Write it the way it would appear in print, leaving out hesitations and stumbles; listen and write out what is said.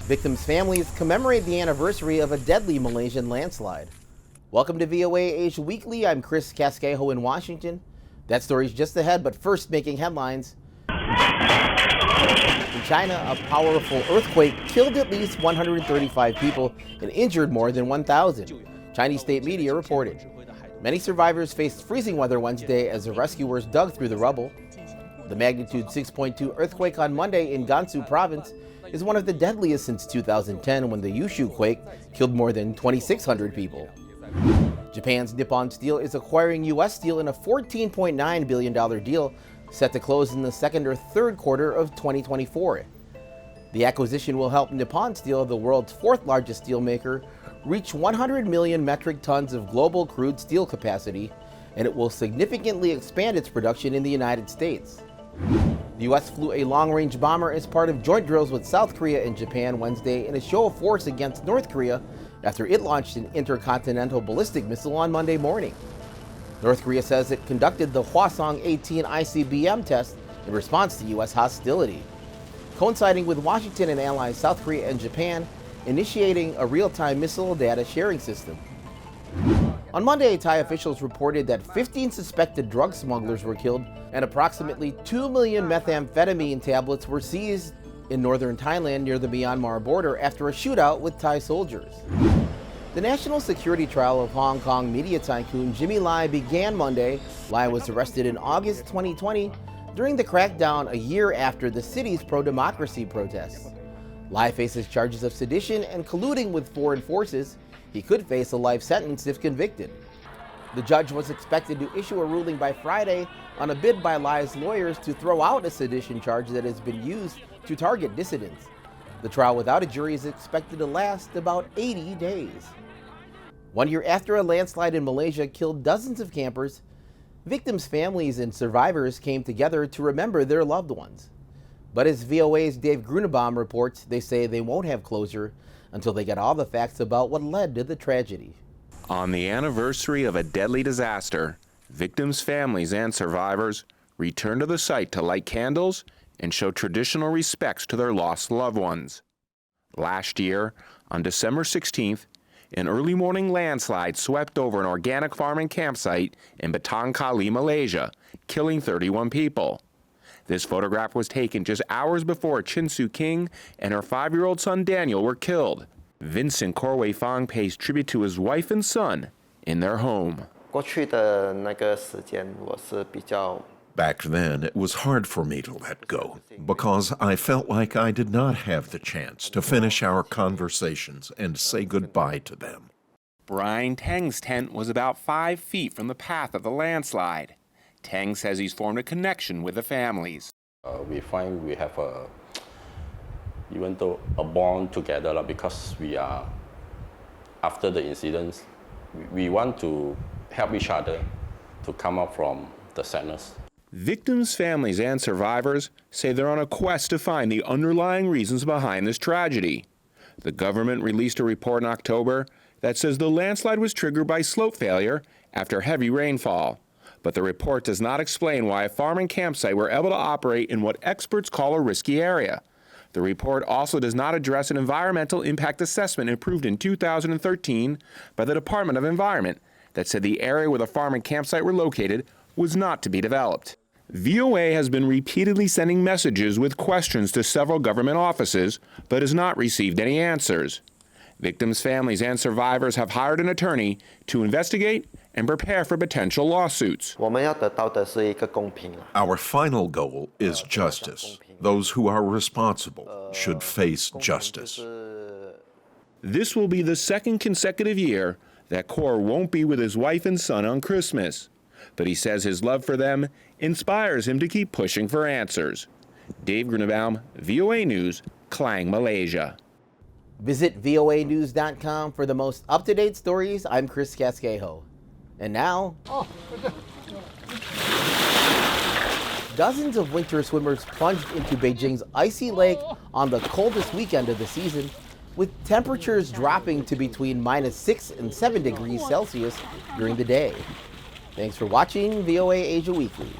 Victims' families commemorate the anniversary of a deadly Malaysian landslide. Welcome to VOA Asia Weekly. I'm Chris Casquejo in Washington. That story's just ahead, but first making headlines. In China, a powerful earthquake killed at least 135 people and injured more than 1,000. Chinese state media reported. Many survivors faced freezing weather Wednesday as the rescuers dug through the rubble. The magnitude 6.2 earthquake on Monday in Gansu province is one of the deadliest since 2010 when the Yushu quake killed more than 2,600 people. Japan's Nippon Steel is acquiring U.S. Steel in a $14.9 billion deal set to close in the second or third quarter of 2024. The acquisition will help Nippon Steel, the world's fourth largest steelmaker, reach 100 million metric tons of global crude steel capacity, and it will significantly expand its production in the United States. The U.S. flew a long-range bomber as part of joint drills with South Korea and Japan Wednesday in a show of force against North Korea after it launched an intercontinental ballistic missile on Monday morning. North Korea says it conducted the Hwasong-18 ICBM test in response to U.S. hostility, coinciding with Washington and allies South Korea and Japan initiating a real-time missile data sharing system. On Monday, Thai officials reported that 15 suspected drug smugglers were killed and approximately 2 million methamphetamine tablets were seized in northern Thailand near the Myanmar border after a shootout with Thai soldiers. The national security trial of Hong Kong media tycoon Jimmy Lai began Monday. Lai was arrested in August 2020 during the crackdown a year after the city's pro-democracy protests. Lai faces charges of sedition and colluding with foreign forces. He could face a life sentence if convicted. The judge was expected to issue a ruling by Friday on a bid by Lai's lawyers to throw out a sedition charge that has been used to target dissidents. The trial without a jury is expected to last about 80 days. 1 year after a landslide in Malaysia killed dozens of campers, victims' families and survivors came together to remember their loved ones. But as VOA's Dave Grunebaum reports, they say they won't have closure until they get all the facts about what led to the tragedy. On the anniversary of a deadly disaster, victims' families and survivors return to the site to light candles and show traditional respects to their lost loved ones. Last year, on December 16th, an early morning landslide swept over an organic farming campsite in Batang Kali, Malaysia, killing 31 people. This photograph was taken just hours before Chin Soo King and her 5-year-old son Daniel were killed. Vincent Corway Fong pays tribute to his wife and son in their home. Back then, it was hard for me to let go because I felt like I did not have the chance to finish our conversations and say goodbye to them. Brian Teng's tent was about 5 feet from the path of the landslide. Teng says he's formed a connection with the families. We find we have even though a bond together because we are, after the incidents, we want to help each other to come up from the sadness. Victims' families and survivors say they're on a quest to find the underlying reasons behind this tragedy. The government released a report in October that says the landslide was triggered by slope failure after heavy rainfall. But the report does not explain why a farming campsite were able to operate in what experts call a risky area. The report also does not address an environmental impact assessment approved in 2013 by the Department of Environment that said the area where the farming campsite were located was not to be developed. VOA has been repeatedly sending messages with questions to several government offices, but has not received any answers. Victims' families and survivors have hired an attorney to investigate and prepare for potential lawsuits. Our final goal is justice. Those who are responsible should face justice. This will be the second consecutive year that Kaur won't be with his wife and son on Christmas. But he says his love for them inspires him to keep pushing for answers. Dave Grunebaum, VOA News, Klang, Malaysia. Visit voanews.com for the most up-to-date stories. I'm Chris Casquejo. And now, dozens of winter swimmers plunged into Beijing's icy lake on the coldest weekend of the season, with temperatures dropping to between -6 and 7 degrees Celsius during the day. Thanks for watching VOA Asia Weekly.